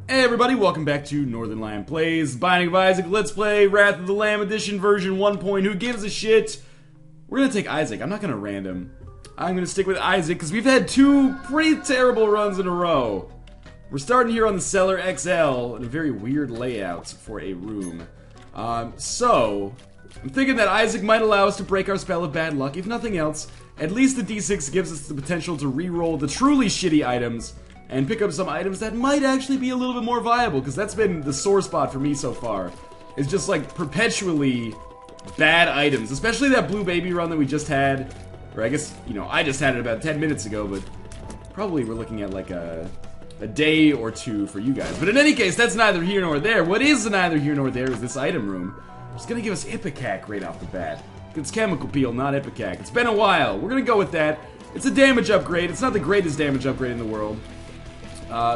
Hey everybody, welcome back to Northern Lion Plays, Binding of Isaac, Let's Play, Wrath of the Lamb Edition version 1. Who gives a shit? We're gonna take Isaac. I'm not gonna random. I'm gonna stick with Isaac, because we've had two pretty terrible runs in a row. We're starting here on the Cellar XL, in a very weird layout for a room. So, I'm thinking that Isaac might allow us to break our spell of bad luck. If nothing else, at least the D6 gives us the potential to re-roll the truly shitty items, and pick up some items that might actually be a little bit more viable, because that's been the sore spot for me so far. It's just like perpetually bad items, especially that blue baby run that we just had, or I guess, you know, I just had it about 10 minutes ago, but probably we're looking at like a day or two for you guys. But in any case, that's neither here nor there. What is neither here nor there is this item room. It's gonna give us Ipecac right off the bat. It's chemical peel, not Ipecac. It's been a while. We're gonna go with that. It's a damage upgrade. It's not the greatest damage upgrade in the world.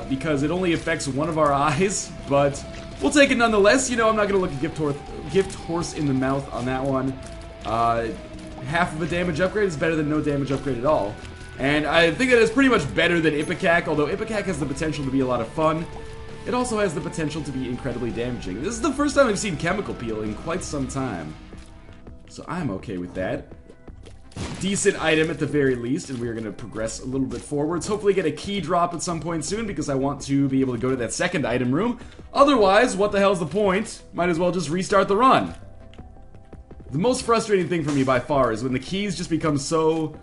Because it only affects one of our eyes, but we'll take it nonetheless. You know, I'm not going to look a gift horse in the mouth on that one. Half of a damage upgrade is better than no damage upgrade at all. And I think that is pretty much better than Ipecac, although Ipecac has the potential to be a lot of fun. It also has the potential to be incredibly damaging. This is the first time I've seen chemical peel in quite some time, so I'm okay with that. Decent item at the very least, and we are going to progress a little bit forwards. Hopefully get a key drop at some point soon, because I want to be able to go to that second item room. Otherwise, what the hell's the point? Might as well just restart the run. The most frustrating thing for me by far is when the keys just become so...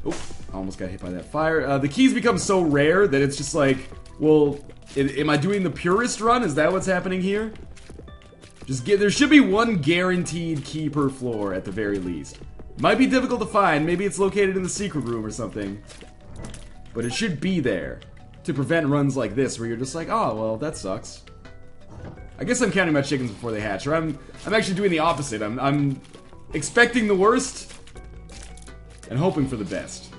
Oh, I almost got hit by that fire. The keys become so rare that it's just like, well, am I doing the purest run? Is that what's happening here? There should be one guaranteed key per floor at the very least. Might be difficult to find, maybe it's located in the secret room or something. But it should be there to prevent runs like this where you're just like, oh, well, that sucks. I guess I'm counting my chickens before they hatch, or I'm actually doing the opposite. I'm expecting the worst and hoping for the best.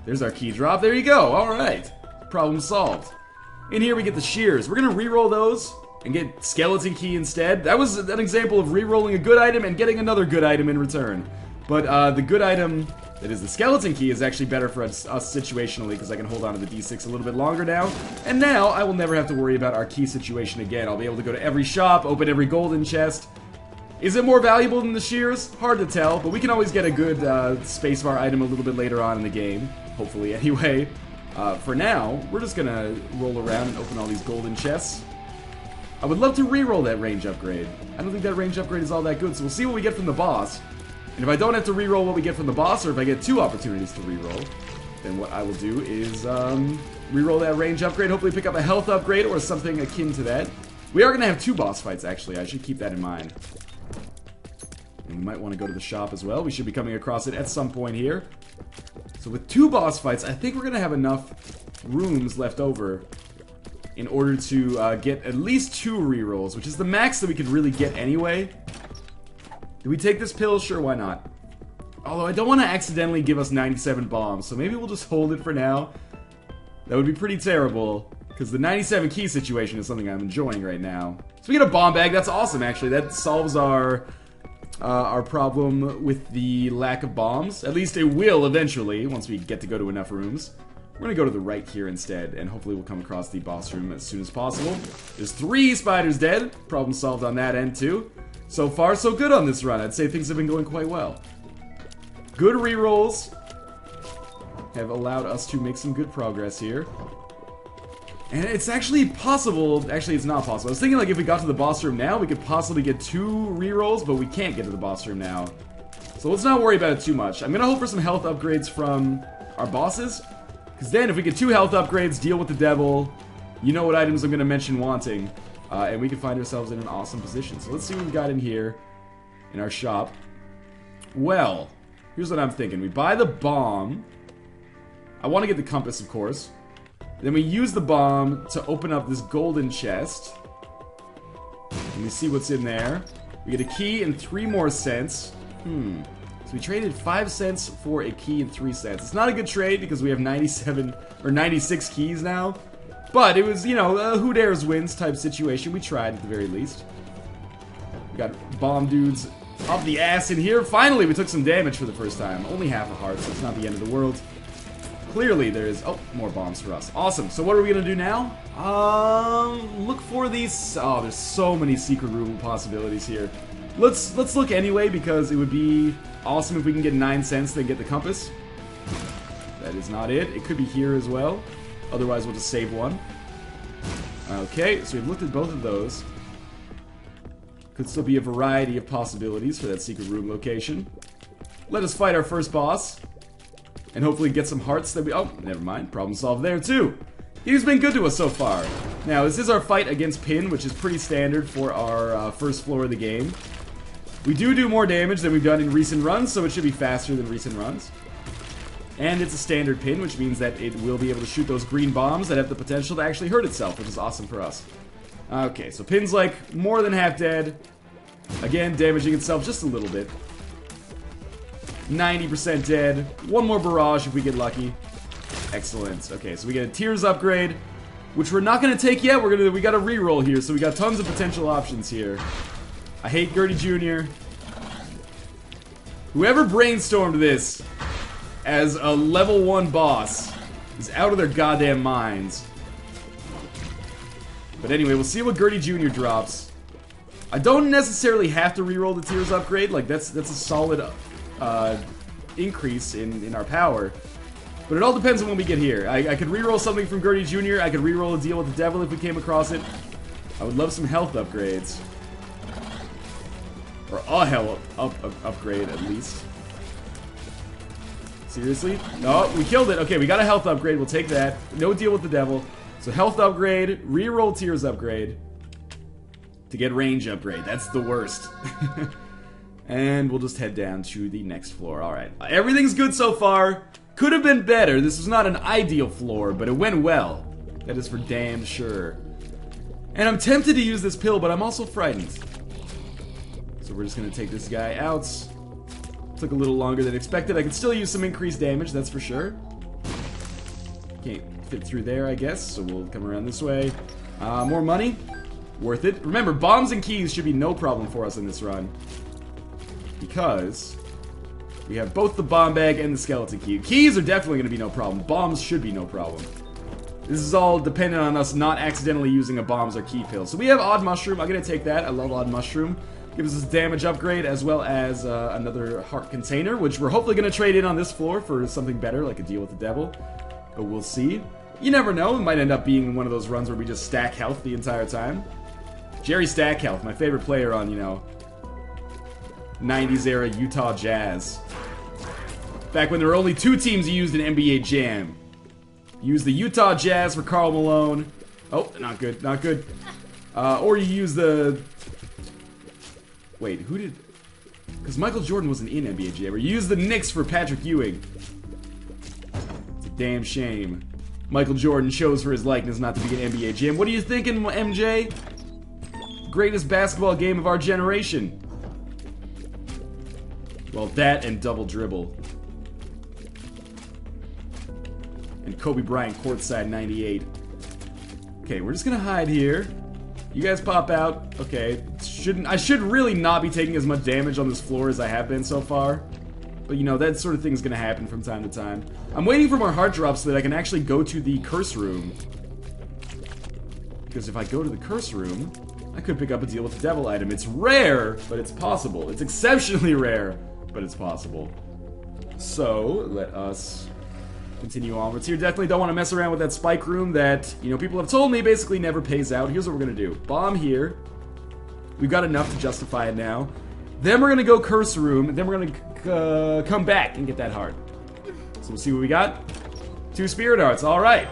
There's our key drop, there you go, alright. Problem solved. In here we get the shears. We're gonna re-roll those and get skeleton key instead. That was an example of re-rolling a good item and getting another good item in return. But the good item, that is the skeleton key, is actually better for us situationally, because I can hold on to the D6 a little bit longer now. And now, I will never have to worry about our key situation again. I'll be able to go to every shop, open every golden chest. Is it more valuable than the shears? Hard to tell, but we can always get a good spacebar item a little bit later on in the game. Hopefully, anyway. For now, we're just gonna roll around and open all these golden chests. I would love to re-roll that range upgrade. I don't think that range upgrade is all that good, so we'll see what we get from the boss. And if I don't have to re-roll what we get from the boss, or if I get two opportunities to re-roll, then what I will do is re-roll that range upgrade, hopefully pick up a health upgrade or something akin to that. We are going to have two boss fights, actually. I should keep that in mind. And we might want to go to the shop as well. We should be coming across it at some point here. So with two boss fights, I think we're going to have enough rooms left over in order to get at least two re-rolls, which is the max that we could really get anyway. Do we take this pill? Sure, why not? Although I don't want to accidentally give us 97 bombs, so maybe we'll just hold it for now. That would be pretty terrible, because the 97 key situation is something I'm enjoying right now. So we get a bomb bag, that's awesome actually. That solves our problem with the lack of bombs. At least it will eventually, once we get to go to enough rooms. We're gonna go to the right here instead, and hopefully we'll come across the boss room as soon as possible. There's 3 spiders dead. Problem solved on that end too. So far, so good on this run. I'd say things have been going quite well. Good rerolls have allowed us to make some good progress here. And it's actually possible, actually it's not possible. I was thinking like if we got to the boss room now, we could possibly get 2 rerolls, but we can't get to the boss room now. So let's not worry about it too much. I'm gonna hope for some health upgrades from our bosses. Because then if we get 2 health upgrades, deal with the devil, you know what items I'm gonna mention wanting. And we can find ourselves in an awesome position. So let's see what we got in here in our shop. Well, here's what I'm thinking. We buy the bomb. I want to get the compass, of course. Then we use the bomb to open up this golden chest. And we see what's in there. We get a key and 3 more cents. So we traded 5 cents for a key and 3 cents. It's not a good trade because we have 97 or 96 keys now. But it was, you know, who dares wins type situation. We tried at the very least. We got bomb dudes up the ass in here. Finally, we took some damage for the first time. Only half a heart, so it's not the end of the world. Clearly, there is... Oh, more bombs for us. Awesome. So what are we going to do now? of these? Oh, there's so many secret room possibilities here. Let's look anyway, because it would be awesome if we can get 9 cents, then get the compass. That is not it. It could be here as well. Otherwise, we'll just save one. Okay, so we've looked at both of those. Could still be a variety of possibilities for that secret room location. Let us fight our first boss. And hopefully get some hearts that we... Oh, never mind. Problem solved there, too. He's been good to us so far. Now, this is our fight against Pin, which is pretty standard for our first floor of the game. We do more damage than we've done in recent runs, so it should be faster than recent runs. And it's a standard Pin, which means that it will be able to shoot those green bombs that have the potential to actually hurt itself, which is awesome for us. Okay, so Pin's like more than half dead. Again, damaging itself just a little bit. 90% dead. One more barrage if we get lucky. Excellent. Okay, so we get a Tears upgrade, which we're not gonna take yet. We got a reroll here, so we got tons of potential options here. I hate Gertie Jr. Whoever brainstormed this as a level 1 boss is out of their goddamn minds. But anyway, we'll see what Gertie Jr. drops. I don't necessarily have to reroll the Tears upgrade. Like, that's a solid increase in our power. But it all depends on when we get here. I could reroll something from Gertie Jr. I could reroll a deal with the devil if we came across it. I would love some health upgrades. Or a health upgrade, at least. Seriously? No, we killed it. Okay, we got a health upgrade. We'll take that. No deal with the devil. So health upgrade, reroll Tears upgrade. To get range upgrade. That's the worst. And we'll just head down to the next floor. Alright. Everything's good so far. Could have been better. This was not an ideal floor, but it went well. That is for damn sure. And I'm tempted to use this pill, but I'm also frightened. So we're just going to take this guy out. Took a little longer than expected. I could still use some increased damage, that's for sure. Can't fit through there, I guess, so we'll come around this way. More money. Worth it. Remember, bombs and keys should be no problem for us in this run. Because we have both the bomb bag and the skeleton key. Keys are definitely going to be no problem. Bombs should be no problem. This is all dependent on us not accidentally using a bombs or key pill. So we have Odd Mushroom. I'm going to take that. I love Odd Mushroom. Gives us a damage upgrade as well as another heart container, which we're hopefully going to trade in on this floor for something better, like a deal with the devil. But we'll see. You never know. It might end up being one of those runs where we just stack health the entire time. Jerry Stackhealth, my favorite player on, 90s era Utah Jazz. Back when there were only 2 teams you used in NBA Jam. You use the Utah Jazz for Karl Malone. Oh, not good, not good. Or you use the... Wait, who did... Because Michael Jordan wasn't in NBA Jam. Or you use the Knicks for Patrick Ewing. It's a damn shame. Michael Jordan chose for his likeness not to be in NBA Jam. What are you thinking, MJ? Greatest basketball game of our generation. Well, that and double dribble. And Kobe Bryant courtside 98. Okay, we're just gonna hide here. You guys pop out. Okay, I should really not be taking as much damage on this floor as I have been so far. But that sort of thing's gonna happen from time to time. I'm waiting for more heart drops so that I can actually go to the curse room. Because if I go to the curse room, I could pick up a deal with the devil item. It's rare, but it's possible. It's exceptionally rare, but it's possible. So, let us continue onwards here. Definitely don't want to mess around with that spike room that, people have told me basically never pays out. Here's what we're going to do. Bomb here. We've got enough to justify it now. Then we're going to go curse room, and then we're going to come back and get that heart. So we'll see what we got. 2 spirit hearts. All right.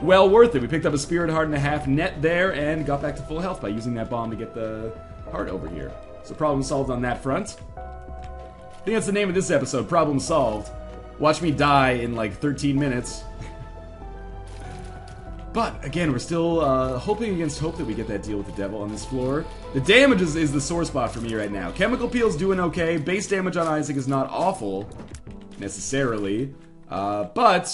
Well worth it. We picked up a spirit heart and a half net there and got back to full health by using that bomb to get the heart over here. So problem solved on that front. I think that's the name of this episode, Problem Solved. Watch me die in like 13 minutes. But, again, we're still hoping against hope that we get that deal with the devil on this floor. The damage is the sore spot for me right now. Chemical Peel's doing okay. Base damage on Isaac is not awful, necessarily. But,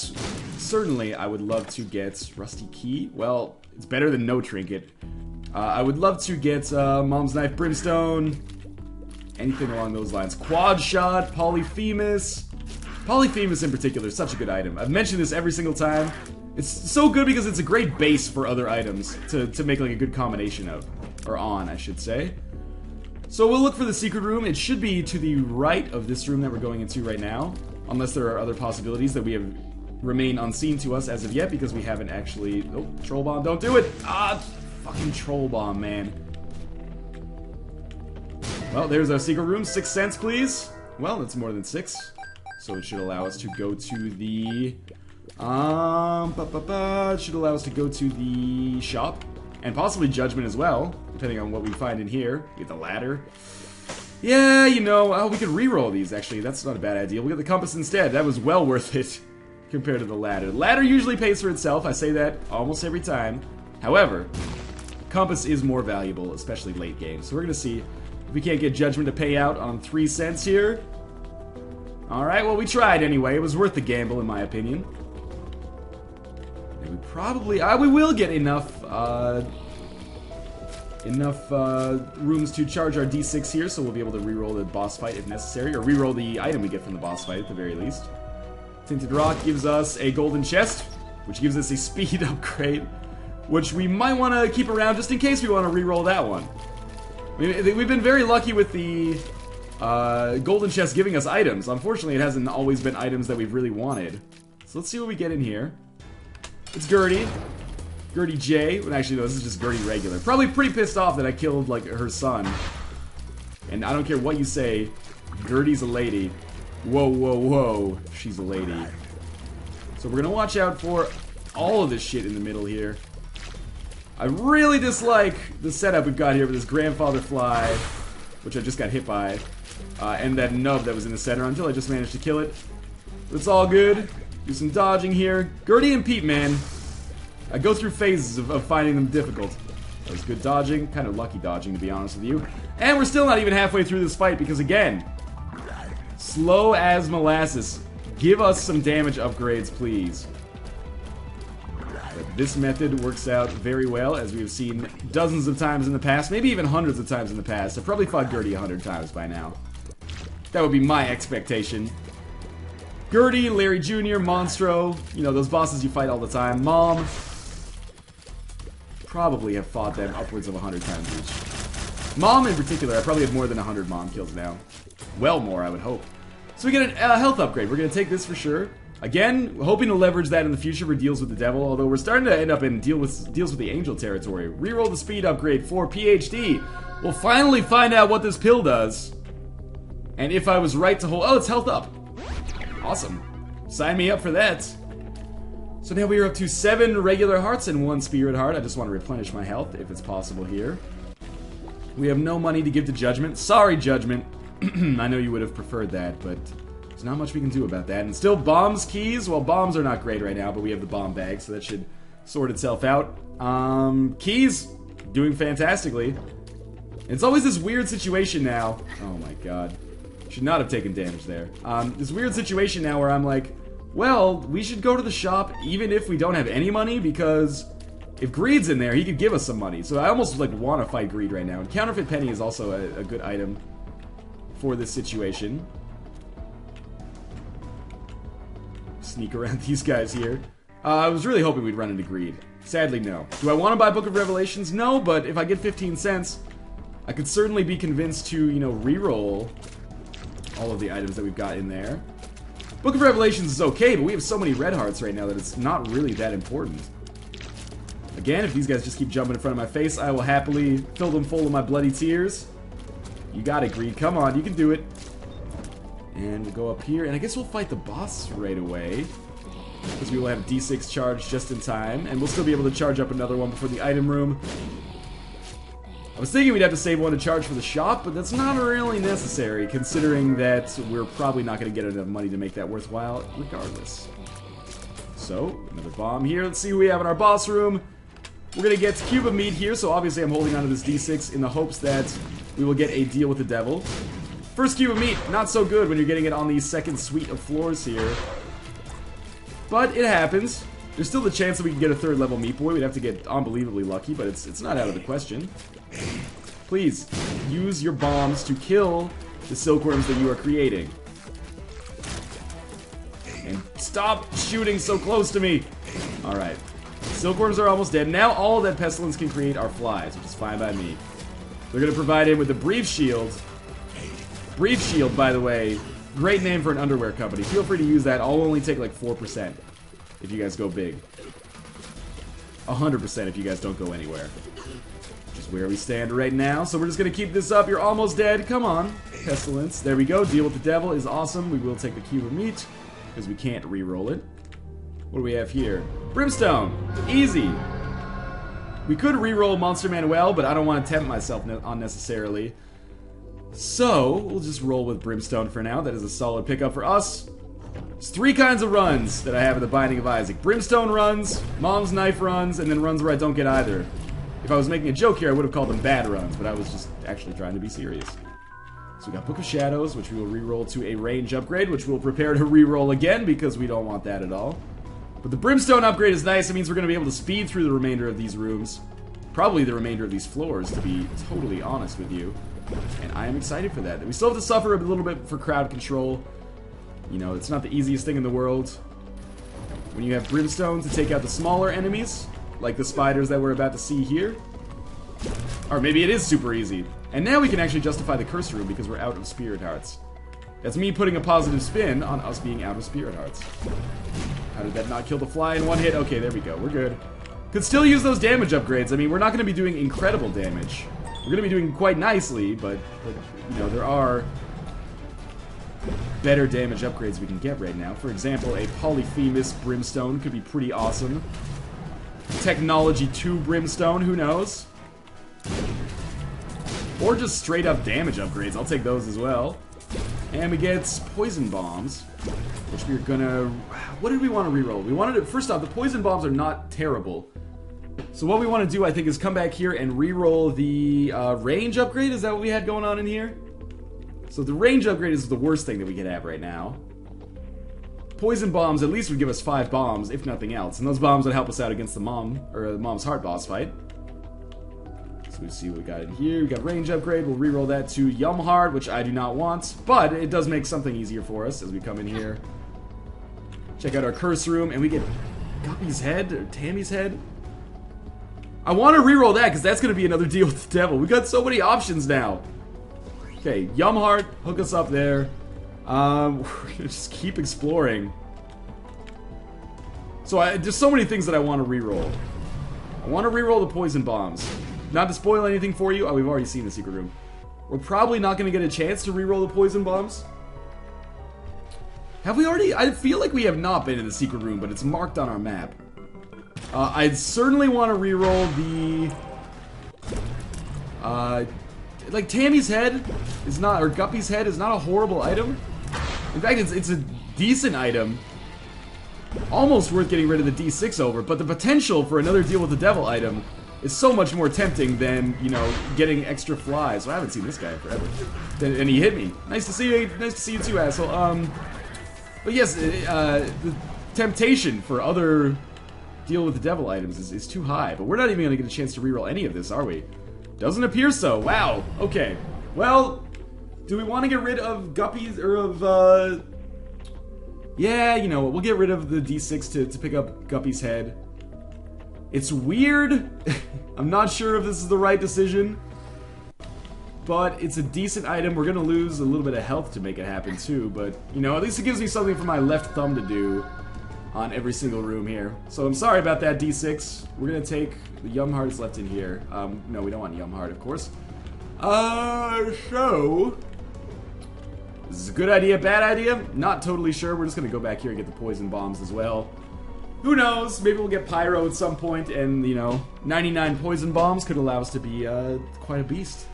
certainly, I would love to get Rusty Key. Well, it's better than no trinket. I would love to get Mom's Knife Brimstone. Anything along those lines. Quad Shot, Polyphemus. Polyphemus in particular is such a good item. I've mentioned this every single time. It's so good because it's a great base for other items to make like a good combination of. Or on, I should say. So we'll look for the secret room. It should be to the right of this room that we're going into right now. Unless there are other possibilities that we have remain unseen to us as of yet because we haven't actually... Oh, troll bomb, don't do it! Ah, fucking troll bomb, man. Well, there's our secret room. 6 cents, please. Well, that's more than 6. So it should allow us to go to the... It should allow us to go to the shop. And possibly judgment as well, depending on what we find in here. We get the ladder. Yeah, you know, we could re-roll these, actually. That's not a bad idea. We'll get the compass instead. That was well worth it compared to the ladder. The ladder usually pays for itself. I say that almost every time. However, compass is more valuable, especially late game. So we're going to see if we can't get judgment to pay out on 3 cents here. Alright, well, we tried anyway. It was worth the gamble, in my opinion. And we probably... we will get enough... rooms to charge our D6 here, so we'll be able to reroll the boss fight if necessary, or reroll the item we get from the boss fight at the very least. Tinted Rock gives us a golden chest, which gives us a speed upgrade, which we might want to keep around just in case we want to reroll that one. We've been very lucky with the golden chest giving us items. Unfortunately, it hasn't always been items that we've really wanted. So let's see what we get in here. It's Gertie. Gertie J. Well, actually, no, this is just Gertie regular. Probably pretty pissed off that I killed, like, her son. And I don't care what you say, Gertie's a lady. Whoa, whoa, whoa. She's a lady. So we're gonna watch out for all of this shit in the middle here. I really dislike the setup we've got here with this grandfather fly, which I just got hit by, and that nub that was in the center until I just managed to kill it. But it's all good. Do some dodging here. Gertie and Pete, man. I go through phases of finding them difficult. That was good dodging. Kind of lucky dodging, to be honest with you. And we're still not even halfway through this fight because, again, slow as molasses. Give us some damage upgrades, please. But this method works out very well, as we have seen dozens of times in the past. Maybe even hundreds of times in the past. I've probably fought Gertie 100 times by now. That would be my expectation. Gertie, Larry Jr., Monstro. You know, those bosses you fight all the time. Mom. Probably have fought them upwards of 100 times each. Mom in particular, I probably have more than 100 Mom kills now. Well more, I would hope. So we get a health upgrade. We're going to take this for sure. Again, hoping to leverage that in the future for deals with the devil, although we're starting to end up in deals with the angel territory. Reroll the speed upgrade for PhD. We'll finally find out what this pill does. And if I was right to hold... Oh, it's health up. Awesome. Sign me up for that. So now we are up to 7 regular hearts and 1 spirit heart. I just want to replenish my health if it's possible here. We have no money to give to Judgment. Sorry, Judgment. I know you would have preferred that, but there's not much we can do about that. And still bombs keys. Well, bombs are not great right now, but we have the bomb bag, so that should sort itself out. Keys, doing fantastically. It's always this weird situation now. Oh my god. Should not have taken damage there. This weird situation now where I'm like, well, we should go to the shop even if we don't have any money, because if Greed's in there, he could give us some money. So I almost like want to fight Greed right now. And Counterfeit Penny is also a good item for this situation. Sneak around these guys here. I was really hoping we'd run into Greed. Sadly, no. Do I want to buy Book of Revelations? No, but if I get 15 cents, I could certainly be convinced to, you know, reroll all of the items that we've got in there. Book of Revelations is okay, but we have so many red hearts right now that it's not really that important. Again, if these guys just keep jumping in front of my face, I will happily fill them full of my bloody tears. You got it, Greed. Come on, you can do it. And we'll go up here, and I guess we'll fight the boss right away, because we will have D6 charged just in time, and we'll still be able to charge up another one before the item room. I was thinking we'd have to save one to charge for the shop, but that's not really necessary, considering that we're probably not going to get enough money to make that worthwhile, regardless. So, another bomb here. Let's see who we have in our boss room. We're going to get Cube of Meat here, so obviously I'm holding onto this D6 in the hopes that we will get a deal with the devil. First Cube of Meat, not so good when you're getting it on the second suite of floors here. But it happens. There's still the chance that we can get a 3rd level Meat Boy. We'd have to get unbelievably lucky, but it's not out of the question. Please, use your bombs to kill the silkworms that you are creating. And stop shooting so close to me! Alright. Silkworms are almost dead. Now all that Pestilence can create are flies, which is fine by me. They're going to provide him with a Brief Shield. Brief Shield, by the way, great name for an underwear company. Feel free to use that. I'll only take like 4% if you guys go big. 100% if you guys don't go anywhere. Which is where we stand right now. So we're just going to keep this up. You're almost dead. Come on, Pestilence. There we go. Deal with the devil is awesome. We will take the cube of meat because we can't re-roll it. What do we have here? Brimstone. Easy. We could re-roll Monster Manuel, but I don't want to tempt myself unnecessarily. So, we'll just roll with Brimstone for now. That is a solid pickup for us. There's 3 kinds of runs that I have in the Binding of Isaac. Brimstone runs, Mom's Knife runs, and then runs where I don't get either. If I was making a joke here, I would have called them bad runs, but I was just actually trying to be serious. So we got Book of Shadows, which we will re-roll to a range upgrade, which we'll prepare to re-roll again, because we don't want that at all. But the Brimstone upgrade is nice. It means we're going to be able to speed through the remainder of these rooms. Probably the remainder of these floors, to be totally honest with you. And I am excited for that. We still have to suffer a little bit for crowd control. You know, it's not the easiest thing in the world. When you have Brimstone to take out the smaller enemies, like the spiders that we're about to see here. Or maybe it is super easy. And now we can actually justify the curse room because we're out of Spirit Hearts. That's me putting a positive spin on us being out of Spirit Hearts. How did that not kill the fly in one hit? Okay, there we go. We're good. Could still use those damage upgrades. I mean, we're not going to be doing incredible damage. We're going to be doing quite nicely, but you know, there are better damage upgrades we can get right now. For example, a Polyphemus Brimstone could be pretty awesome. Technology 2 Brimstone, who knows? Or just straight up damage upgrades. I'll take those as well. And we get Poison Bombs, which we're gonna... What did we want to reroll? We wanted to... First off, the Poison Bombs are not terrible. So what we want to do, I think, is come back here and reroll the range upgrade. Is that what we had going on in here? So the range upgrade is the worst thing that we could have right now. Poison Bombs at least would give us 5 bombs, if nothing else. And those bombs would help us out against the Mom's Heart boss fight. So we see what we got in here. We got range upgrade. We'll reroll that to Yum Heart, which I do not want. But it does make something easier for us as we come in here. Check out our curse room, and we get Guppy's head, or Tammy's head. I want to reroll that, because that's going to be another deal with the devil. We got so many options now. Okay, Yum Heart, hook us up there. We're going to just keep exploring. So there's so many things that I want to reroll. I want to reroll the Poison Bombs. Not to spoil anything for you. Oh, we've already seen the secret room. We're probably not going to get a chance to reroll the Poison Bombs. Have we already? I feel like we have not been in the secret room, but it's marked on our map. I'd certainly want to reroll the... like, Tammy's head is not... Or Guppy's head is not a horrible item. In fact, it's a decent item. Almost worth getting rid of the D6 over, but the potential for another deal with the devil item is so much more tempting than, you know, getting extra flies. Well, I haven't seen this guy in forever. And he hit me. Nice to see you. Nice to see you too, asshole. But yes, the temptation for other deal with the devil items is too high. But we're not even going to get a chance to reroll any of this, are we? Doesn't appear so. Wow. Okay. Well, do we want to get rid of Guppy's, or of, yeah, you know what, we'll get rid of the D6 to pick up Guppy's head. It's weird. I'm not sure if this is the right decision. But it's a decent item. We're going to lose a little bit of health to make it happen too. But, you know, at least it gives me something for my left thumb to do on every single room here. So I'm sorry about that, D6. We're going to take the Yum Heart is left in here. No, we don't want Yum Heart, of course. So... This is a good idea, bad idea? Not totally sure. We're just going to go back here and get the Poison Bombs as well. Who knows? Maybe we'll get Pyro at some point, and, you know, 99 Poison Bombs could allow us to be quite a beast.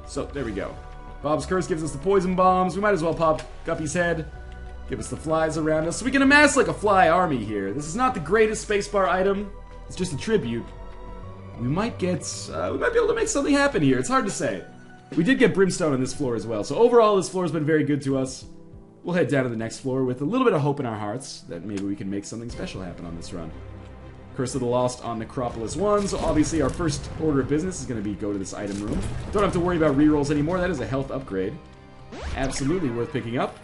So, there we go. Bob's Curse gives us the Poison Bombs. We might as well pop Guppy's head. Give us the flies around us. So we can amass like a fly army here. This is not the greatest spacebar item. It's just a tribute. We might get... we might be able to make something happen here. It's hard to say. We did get Brimstone on this floor as well. So overall, this floor has been very good to us. We'll head down to the next floor with a little bit of hope in our hearts that maybe we can make something special happen on this run. Curse of the Lost on Necropolis 1. So obviously our first order of business is going to be go to this item room. Don't have to worry about rerolls anymore. That is a health upgrade. Absolutely worth picking up.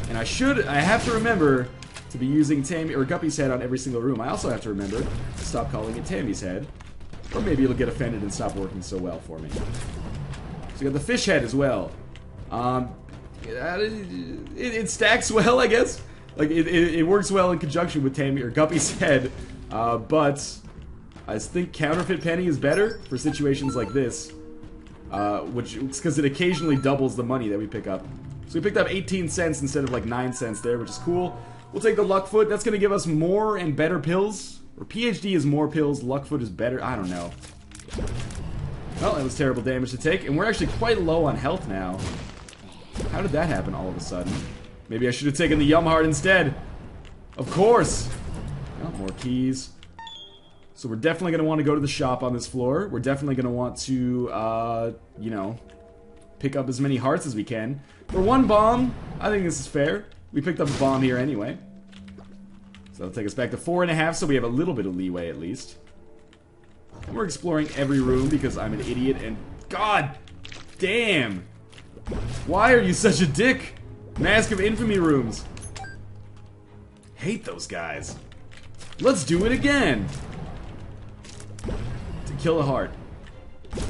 And I have to remember to be using Tammy or Guppy's head on every single room. I also have to remember to stop calling it Tammy's head. Or maybe it'll get offended and stop working so well for me. So you got the fish head as well. It stacks well, I guess. Like, it works well in conjunction with Tammy or Guppy's head. But I think Counterfeit Penny is better for situations like this. Which is because it occasionally doubles the money that we pick up. So we picked up 18 cents instead of like 9 cents there, which is cool. We'll take the Luck Foot. That's going to give us more and better pills. Or PhD is more pills, Luck Foot is better. I don't know. Well, that was terrible damage to take. And we're actually quite low on health now. How did that happen all of a sudden? Maybe I should have taken the Yum Heart instead. Of course. Well, more keys. So we're definitely going to want to go to the shop on this floor. We're definitely going to want to, you know, pick up as many hearts as we can. For one bomb, I think this is fair. We picked up a bomb here anyway. So that'll take us back to 4.5, so we have a little bit of leeway at least. And we're exploring every room because I'm an idiot and... God damn! Why are you such a dick? Mask of Infamy rooms. Hate those guys. Let's do it again! To kill a heart.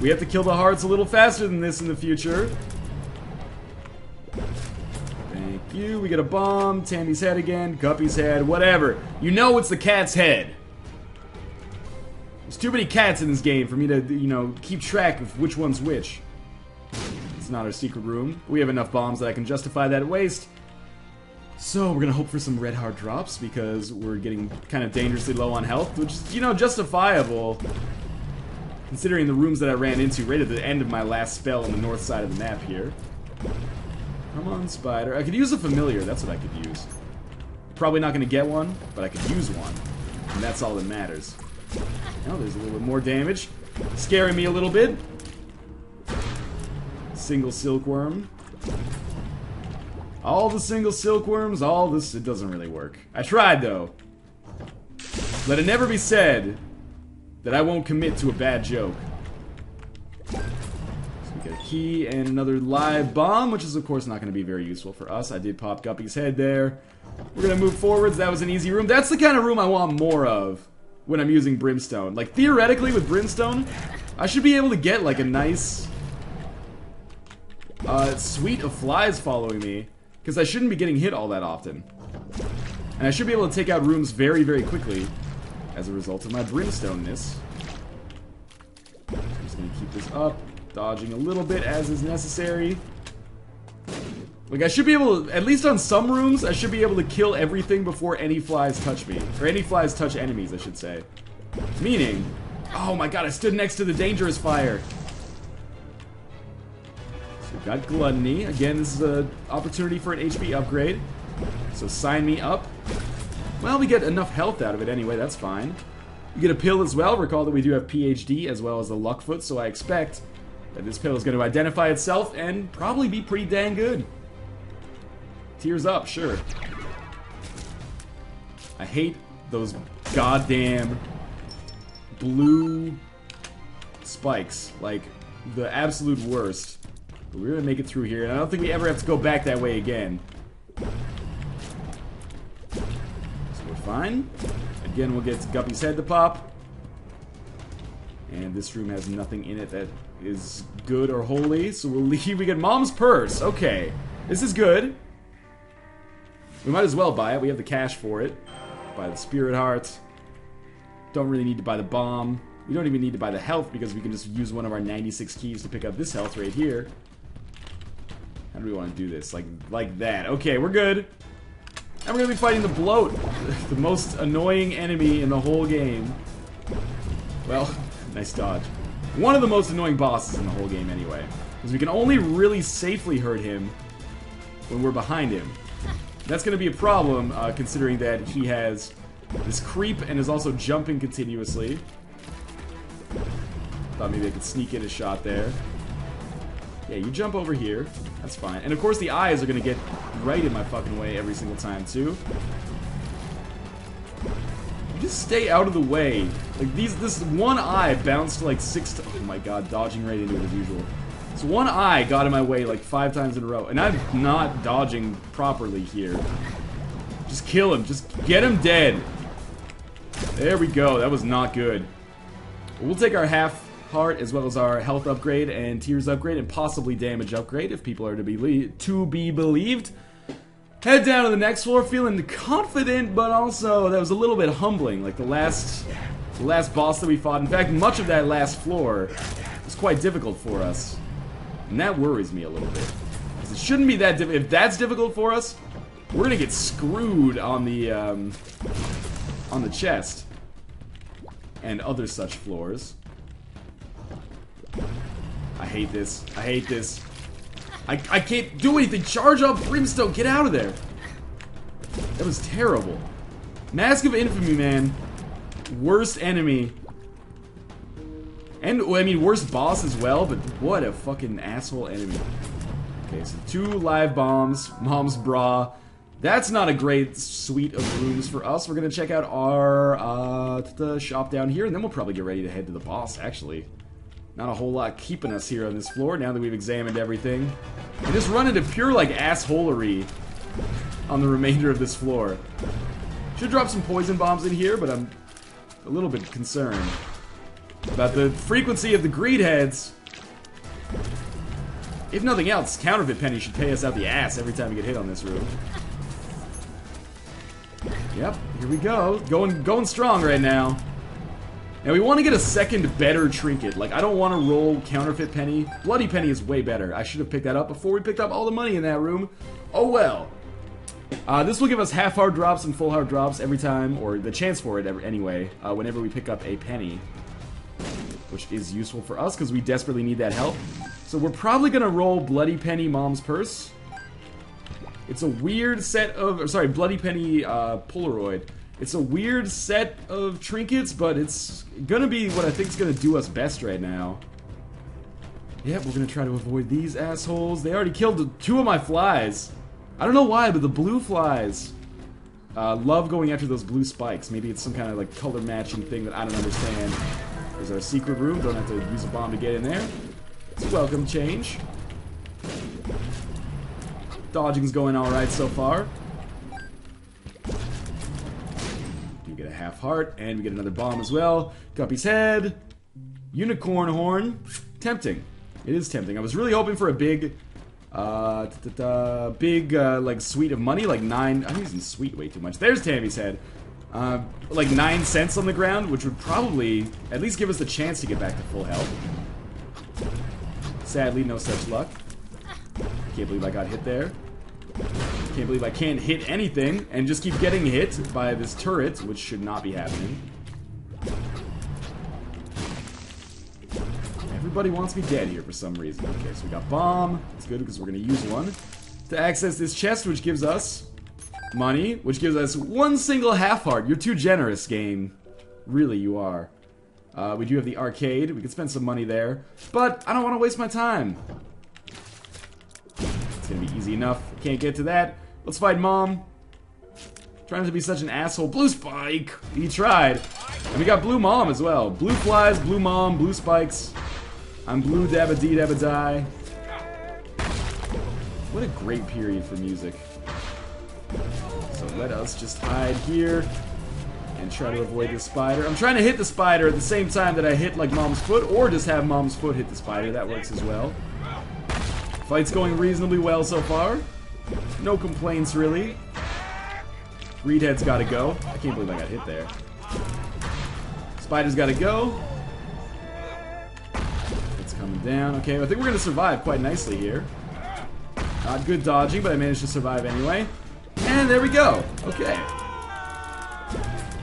We have to kill the hearts a little faster than this in the future. Thank you. We get a bomb. Tammy's head again. Guppy's head. Whatever. You know it's the cat's head. There's too many cats in this game for me to, you know, keep track of which one's which. It's not our secret room. We have enough bombs that I can justify that waste. So we're gonna hope for some red heart drops because we're getting kind of dangerously low on health, which is, you know, justifiable. Considering the rooms that I ran into right at the end of my last spell on the north side of the map here. Come on, spider. I could use a familiar. That's what I could use. Probably not going to get one, but I could use one. And that's all that matters. Oh, there's a little bit more damage. Scaring me a little bit. Single silkworm. All the single silkworms, all this, it doesn't really work. I tried, though. Let it never be said that I won't commit to a bad joke. A key and another live bomb, which is of course not going to be very useful for us. I did pop Guppy's head there. We're going to move forwards. That was an easy room. That's the kind of room I want more of when I'm using Brimstone. Like, theoretically with Brimstone, I should be able to get like a nice suite of flies following me, because I shouldn't be getting hit all that often. And I should be able to take out rooms very, very quickly as a result of my Brimstone-ness. I'm just going to keep this up. Dodging a little bit as is necessary. Like, I should be able to, at least on some rooms, I should be able to kill everything before any flies touch me. Or any flies touch enemies, I should say. Meaning, oh my god, I stood next to the dangerous fire. So we've got Gluttony. Again, this is an opportunity for an HP upgrade. So sign me up. Well, we get enough health out of it anyway, that's fine. You get a pill as well. Recall that we do have PhD as well as the Luck Foot, so I expect that this pill is going to identify itself and probably be pretty dang good. Tears up, sure. I hate those goddamn blue spikes. Like, the absolute worst. But we're going to make it through here, and I don't think we ever have to go back that way again. So we're fine. Again, we'll get Guppy's head to pop. And this room has nothing in it that is good or holy, so we'll leave. We get Mom's Purse. Okay. This is good. We might as well buy it. We have the cash for it. Buy the Spirit Heart. Don't really need to buy the bomb. We don't even need to buy the health because we can just use one of our 96 keys to pick up this health right here. How do we want to do this? Like that. Okay, we're good. And we're going to be fighting the Bloat. The most annoying enemy in the whole game. Well, nice dodge. One of the most annoying bosses in the whole game anyway. Because we can only really safely hurt him when we're behind him. That's going to be a problem, considering that he has this creep and is also jumping continuously. Thought maybe I could sneak in a shot there. Yeah, you jump over here. That's fine. And of course the eyes are going to get right in my fucking way every single time, too. You just stay out of the way. Like, this one eye bounced like 6 times. Oh my god, dodging right into it as usual. So one eye got in my way like 5 times in a row. And I'm not dodging properly here. Just kill him. Just get him dead. There we go. That was not good. We'll take our half heart as well as our health upgrade and tears upgrade and possibly damage upgrade if people are to be believed. Head down to the next floor feeling confident, but also that was a little bit humbling. Like the last boss that we fought. In fact, much of that last floor was quite difficult for us. And that worries me a little bit. Because it shouldn't be that difficult. If that's difficult for us, we're gonna get screwed on the chest. And other such floors. I hate this. I hate this. I can't do anything. Charge up, Brimstone. Get out of there. That was terrible. Mask of Infamy, man. Worst enemy. And, well, I mean, worst boss as well, but what a fucking asshole enemy. Okay, so 2 live bombs. Mom's bra. That's not a great suite of rooms for us. We're gonna check out our the shop down here, and then we'll probably get ready to head to the boss, actually. Not a whole lot keeping us here on this floor now that we've examined everything. We just run into pure, like, assholery on the remainder of this floor. Should drop some poison bombs in here, but I'm a little bit concerned about the frequency of the greed heads. If nothing else, counterfeit penny should pay us out the ass every time we get hit on this room. Yep, here we go. Going strong right now. Now we want to get a second better trinket. Like, I don't want to roll counterfeit penny. Bloody penny is way better. I should have picked that up before we picked up all the money in that room. Oh well. This will give us half heart drops and full heart drops every time, or the chance for it anyway, whenever we pick up a penny. Which is useful for us because we desperately need that help. So we're probably going to roll Bloody Penny Mom's Purse. It's a weird set of, Bloody Penny Polaroid. It's a weird set of trinkets, but it's gonna be what I think is gonna do us best right now. Yep, we're gonna try to avoid these assholes. They already killed 2 of my flies. I don't know why, but the blue flies love going after those blue spikes. Maybe it's some kind of like color matching thing that I don't understand. There's our secret room. Don't have to use a bomb to get in there. It's a welcome change. Dodging's going alright so far. We get a half heart, and we get another bomb as well. Guppy's head. Unicorn horn. Tempting. It is tempting. I was really hoping for a big, like, suite of money, like 9... I'm using sweet way too much. There's Tammy's head. Like 9 cents on the ground, which would probably at least give us the chance to get back to full health. Sadly, no such luck. Can't believe I got hit there. Can't believe I can't hit anything and just keep getting hit by this turret, which should not be happening. Everybody wants me dead here for some reason. Okay, so we got bomb. It's good because we're going to use one to access this chest, which gives us money, which gives us 1 single half heart. You're too generous, game. Really, you are. We do have the arcade. We could spend some money there, but I don't want to waste my time. It's gonna be easy enough. Can't get to that. Let's fight Mom. Trying to be such an asshole. Blue spike! He tried. And we got blue Mom as well. Blue flies, blue Mom, blue spikes. I'm blue dabba dee dabba die. What a great period for music. So let us just hide here and try to avoid the spider. I'm trying to hit the spider at the same time that I hit like Mom's foot, or just have Mom's foot hit the spider. That works as well. Fight's going reasonably well so far. No complaints, really. Greedhead's gotta go. I can't believe I got hit there. Spider's gotta go. It's coming down. Okay, I think we're gonna survive quite nicely here. Not good dodging, but I managed to survive anyway. And there we go. Okay.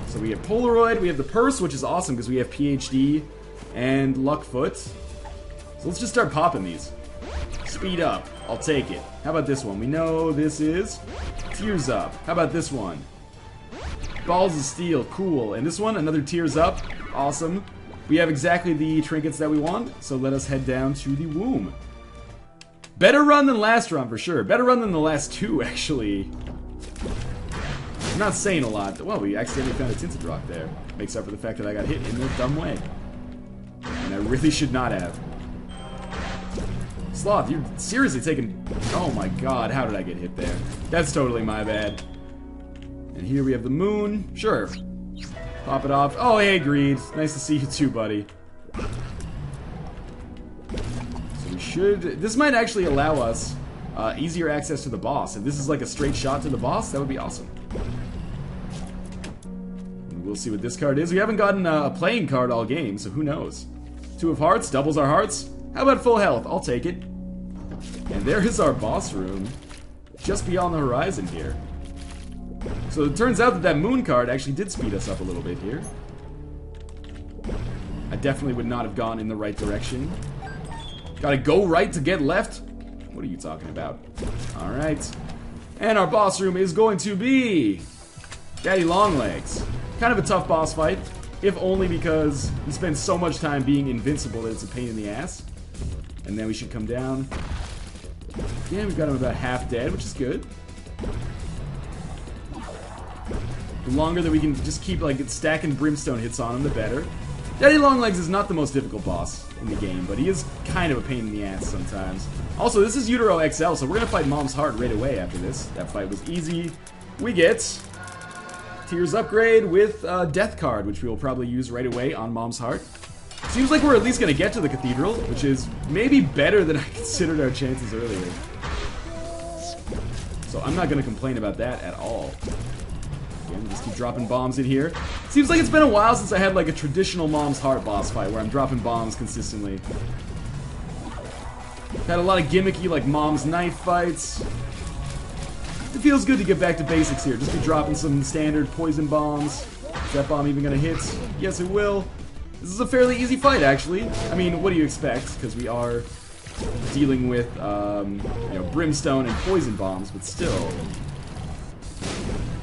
So we have Polaroid, we have the purse, which is awesome because we have PhD and Luckfoot. So let's just start popping these. Speed up. I'll take it. How about this one? We know this is Tears Up. How about this one? Balls of Steel. Cool. And this one, another Tears Up. Awesome. We have exactly the trinkets that we want, so let us head down to the womb. Better run than last run, for sure. Better run than the last 2, actually. I'm not saying a lot. Well, we accidentally found a tinted rock there. Makes up for the fact that I got hit in a dumb way. And I really should not have. Sloth, you're seriously taking... Oh my god, how did I get hit there? That's totally my bad. And here we have the moon. Sure. Pop it off. Oh, hey, Greed. Nice to see you too, buddy. So we should... This might actually allow us easier access to the boss. If this is like a straight shot to the boss, that would be awesome. And we'll see what this card is. We haven't gotten a playing card all game, so who knows? 2 of hearts, doubles our hearts. How about full health? I'll take it. And there is our boss room. Just beyond the horizon here. So it turns out that that moon card actually did speed us up a little bit here. I definitely would not have gone in the right direction. Gotta go right to get left? What are you talking about? Alright. And our boss room is going to be... Daddy Longlegs. Kind of a tough boss fight. If only because he spends so much time being invincible that it's a pain in the ass. And then we should come down. Yeah, we've got him about half dead, which is good. The longer that we can just keep like stacking brimstone hits on him, the better. Daddy Longlegs is not the most difficult boss in the game, but he is kind of a pain in the ass sometimes. Also, this is Utero XL, so we're gonna fight Mom's Heart right away after this. That fight was easy. We get Tears Upgrade with Death Card, which we will probably use right away on Mom's Heart. Seems like we're at least gonna get to the Cathedral, which is maybe better than I considered our chances earlier. So I'm not gonna complain about that at all. Again, just keep dropping bombs in here. Seems like it's been a while since I had like a traditional Mom's Heart boss fight where I'm dropping bombs consistently. Had a lot of gimmicky like Mom's Knife fights. It feels good to get back to basics here. Just be dropping some standard poison bombs. Is that bomb even gonna hit? Yes, it will. This is a fairly easy fight, actually. I mean, what do you expect? Because we are dealing with, you know, brimstone and poison bombs, but still.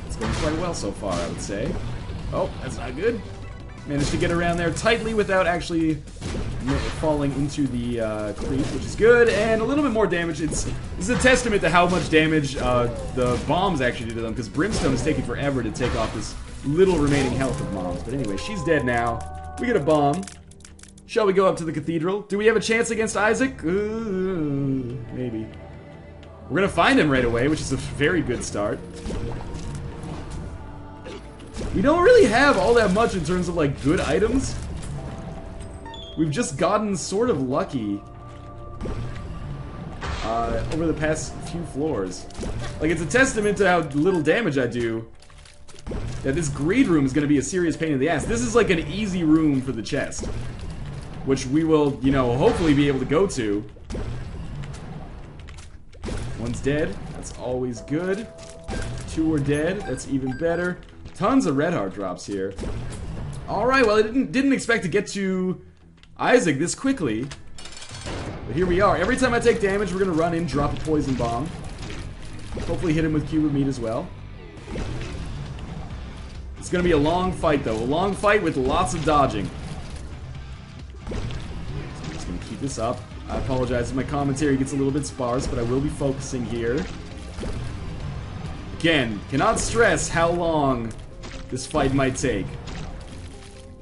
It's going quite well so far, I would say. Oh, that's not good. Managed to get around there tightly without actually falling into the creep, which is good, and a little bit more damage. This is a testament to how much damage the bombs actually do to them, because brimstone is taking forever to take off this little remaining health of Mom's. But anyway, she's dead now. We get a bomb. Shall we go up to the Cathedral? Do we have a chance against Isaac? Maybe. We're gonna find him right away, which is a very good start. We don't really have all that much in terms of, like, good items. We've just gotten sort of lucky over the past few floors. Like, it's a testament to how little damage I do. Yeah, this greed room is going to be a serious pain in the ass. This is like an easy room for the chest, which we will, you know, hopefully be able to go to. One's dead. That's always good. 2 are dead. That's even better. Tons of red heart drops here. Alright, well, I didn't expect to get to Isaac this quickly. But here we are. Every time I take damage, we're going to run in, drop a poison bomb. Hopefully hit him with cube of meat as well. It's gonna be a long fight, though. A long fight with lots of dodging. So I'm just gonna keep this up. I apologize if my commentary gets a little bit sparse, but I will be focusing here. Again, cannot stress how long this fight might take.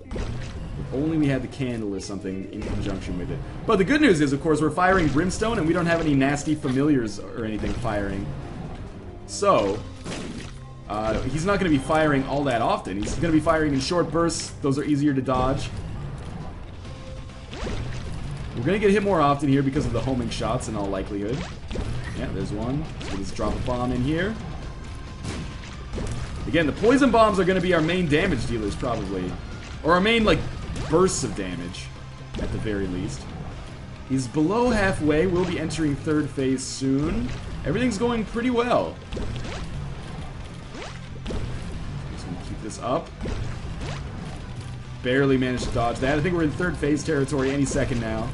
If only we had the candle or something in conjunction with it. But the good news is, of course, we're firing brimstone, and we don't have any nasty familiars or anything firing. So... he's not going to be firing all that often. He's going to be firing in short bursts. Those are easier to dodge. We're going to get hit more often here because of the homing shots in all likelihood. Yeah, there's one. So let's drop a bomb in here. Again, the poison bombs are going to be our main damage dealers, probably. Or our main, like, bursts of damage, at the very least. He's below halfway. We'll be entering 3rd phase soon. Everything's going pretty well. This up. Barely managed to dodge that. I think we're in 3rd phase territory any second now.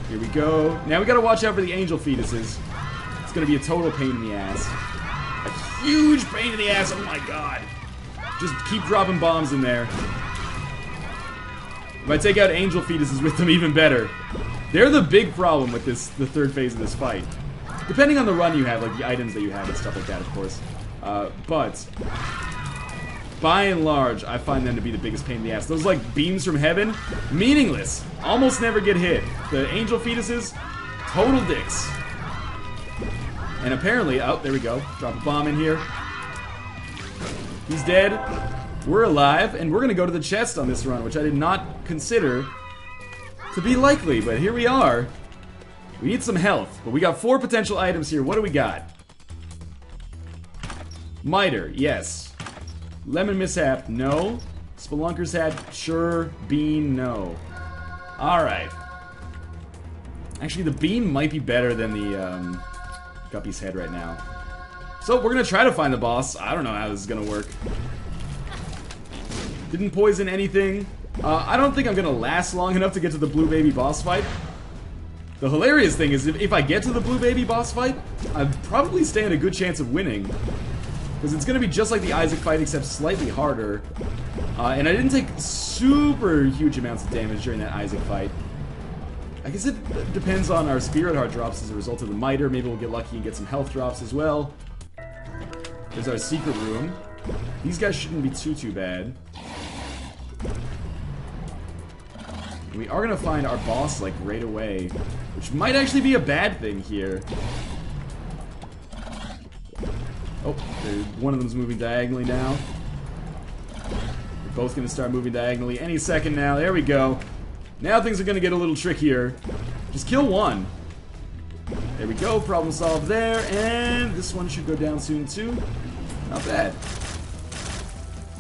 Here we go. Now we gotta watch out for the angel fetuses. It's gonna be a total pain in the ass. A huge pain in the ass. Oh my god. Just keep dropping bombs in there. If I take out angel fetuses with them, even better. They're the big problem with this, the 3rd phase of this fight. Depending on the run you have, like the items that you have and stuff like that, of course. But by and large, I find them to be the biggest pain in the ass. Those, like, beams from heaven, meaningless. Almost never get hit. The angel fetuses, total dicks. And apparently, oh, there we go. Drop a bomb in here. He's dead. We're alive, and we're gonna go to the chest on this run, which I did not consider to be likely, but here we are. We need some health, but we got 4 potential items here. What do we got? Miter, yes. Lemon Mishap, no. Spelunker's Hat, sure. Bean, no. Alright. Actually, the bean might be better than the Guppy's head right now. So, we're gonna try to find the boss. I don't know how this is gonna work. Didn't poison anything. I don't think I'm gonna last long enough to get to the Blue Baby boss fight. The hilarious thing is, if I get to the Blue Baby boss fight, I'd probably stand a good chance of winning. Because it's gonna be just like the Isaac fight, except slightly harder. And I didn't take super huge amounts of damage during that Isaac fight. I guess it depends on our Spirit Heart drops as a result of the Miter. Maybe we'll get lucky and get some health drops as well. There's our secret room. These guys shouldn't be too bad. We are gonna find our boss, like, right away. Which might actually be a bad thing here. Oh, one of them's moving diagonally now. We're both gonna start moving diagonally any second now. There we go. Now things are gonna get a little trickier. Just kill one. There we go, problem solved there. And this one should go down soon too. Not bad.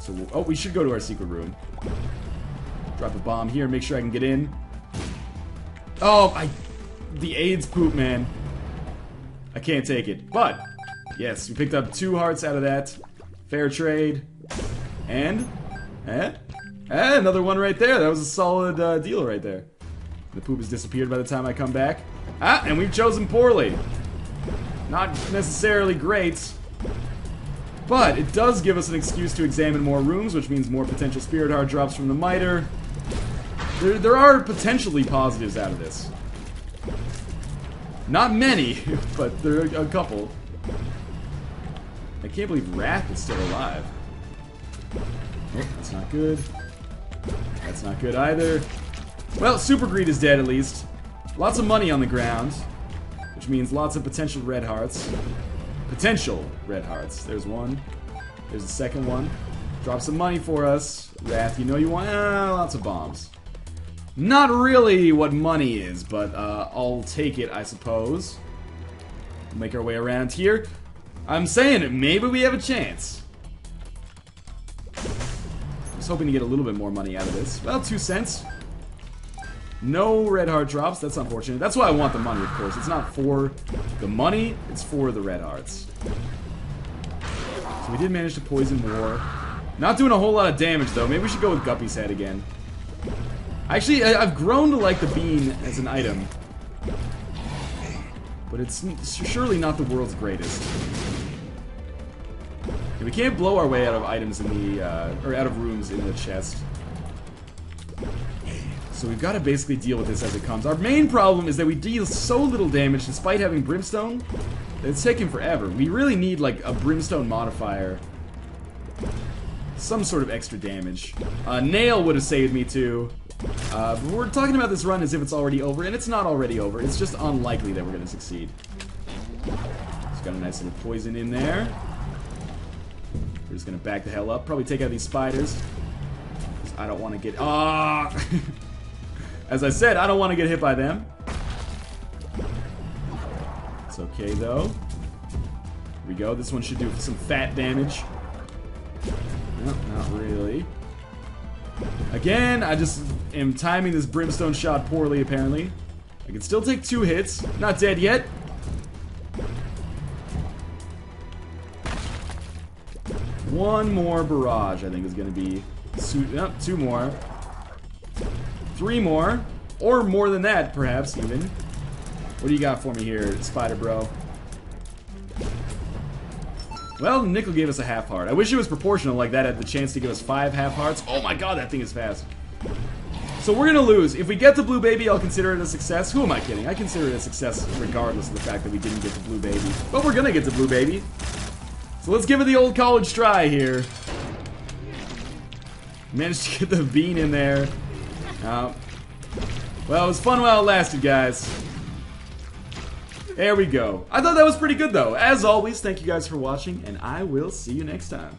So, oh, we should go to our secret room. Drop a bomb here, make sure I can get in. Oh, the AIDS poop, man. I can't take it. But, yes, we picked up 2 hearts out of that. Fair trade. And, another one right there. That was a solid deal right there. The poop has disappeared by the time I come back. And we've chosen poorly. Not necessarily great. But it does give us an excuse to examine more rooms, which means more potential Spirit Heart drops from the Miter. There are potentially positives out of this. Not many, but there are a couple. I can't believe Wrath is still alive. Oh, that's not good. That's not good either. Well, Super Greed is dead at least. Lots of money on the ground, which means lots of potential red hearts. Potential red hearts. There's one. There's a second one. Drop some money for us. Wrath, you know you want lots of bombs. Not really what money is, but I'll take it, I suppose. We'll make our way around here. I'm saying maybe we have a chance. I was hoping to get a little bit more money out of this. Well, 2 cents. No red heart drops. That's unfortunate. That's why I want the money, of course. It's not for the money. It's for the red hearts. So we did manage to poison more. Not doing a whole lot of damage, though. Maybe we should go with Guppy's head again. Actually, I've grown to like the bean as an item. But it's surely not the world's greatest. And we can't blow our way out of items in the, or out of rooms in the chest. So we've got to basically deal with this as it comes. Our main problem is that we deal so little damage despite having Brimstone that it's taking forever. We really need like a Brimstone modifier. Some sort of extra damage. Nail would have saved me too. But we're talking about this run as if it's already over, and it's not already over. It's just unlikely that we're going to succeed. Just got a nice little poison in there. We're just going to back the hell up. Probably take out these spiders. I don't want to get... As I said, I don't want to get hit by them. It's okay, though. Here we go. This one should do some fat damage. No, not really. Again, I just am timing this Brimstone shot poorly, apparently. I can still take 2 hits. Not dead yet. One more barrage, I think, is going to be... 2 more. 3 more. Or more than that, perhaps, even. What do you got for me here, Spider Bro? Well, Nickel gave us a half heart. I wish it was proportional like that, had the chance to give us 5 half hearts. Oh my god, that thing is fast. So we're gonna lose. If we get the Blue Baby, I'll consider it a success. Who am I kidding? I consider it a success regardless of the fact that we didn't get the Blue Baby. But we're gonna get the Blue Baby. So let's give it the old college try here. Managed to get the bean in there. Well, it was fun while it lasted, guys. There we go. I thought that was pretty good, though. As always, thank you guys for watching, and I will see you next time.